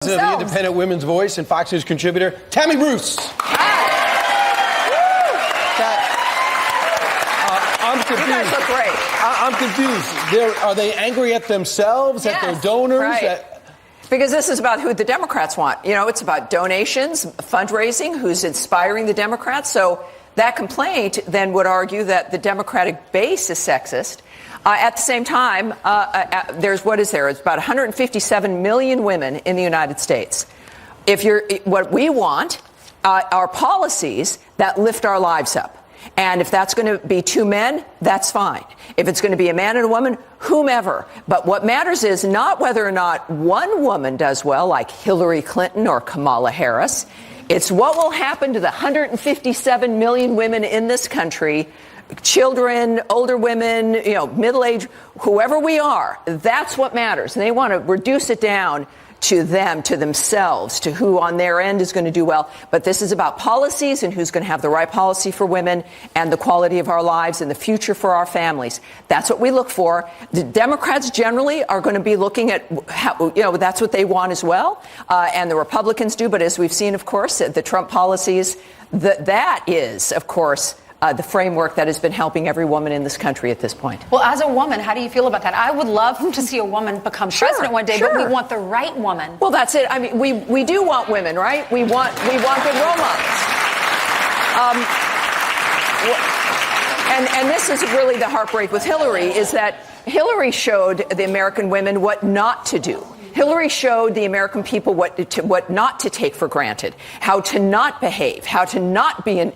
Of the Independent Women's Voice and Fox News contributor, Tammy Bruce. I'm confused. You guys look great. I'm confused. Are they angry at themselves, at their donors? Right. Because this is about who the Democrats want. You know, it's about donations, fundraising, who's inspiring the Democrats. So that complaint then would argue that the Democratic base is sexist. At the same time, there's It's about 157 million women in the United States. What we want are policies that lift our lives up. And if that's going to be two men, that's fine. If it's going to be a man and a woman, whomever. But what matters is not whether or not one woman does well, like Hillary Clinton or Kamala Harris. It's what will happen to the 157 million women in this country, children, older women, middle-aged, whoever we are. That's what matters. And they want to reduce it down to them, to themselves, to who on their end is going to do well. But this is about policies and who's going to have the right policy for women and the quality of our lives and the future for our families. That's what we look for. The Democrats generally are going to be looking at how, that's what they want as well. And the Republicans do. But as we've seen, of course, the Trump policies, that is, of course, the framework that has been helping every woman in this country at this point. Well, as a woman, how do you feel about that? I would love to see a woman become president one day, but we want the right woman. Well, that's it. I mean, we do want women, right? We want good role models. And this is really the heartbreak with Hillary, is that Hillary showed the American women what not to do. Hillary showed the American people what not to take for granted, how to not behave, how to not be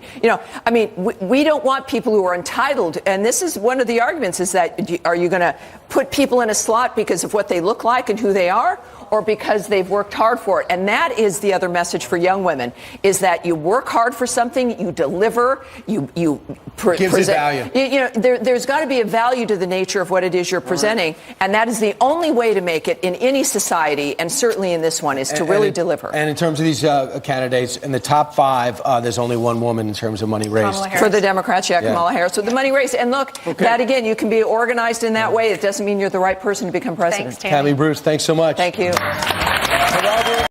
we don't want people who are entitled. And this is one of the arguments, is that are you going to put people in a slot because of what they look like and who they are, or because they've worked hard for it? And that is the other message for young women, is that you work hard for something, you deliver, you present. Gives it value. There's got to be a value to the nature of what it is you're presenting. And that is the only way to make it in any society, and certainly in this one, is to really deliver. And in terms of these candidates, in the top five, there's only one woman in terms of money raised. For the Democrats, Kamala Harris. With the money raised. And look, that again, you can be organized in that way. It doesn't mean you're the right person to become president. Thanks, Tammy Bruce, thanks so much. Thank you.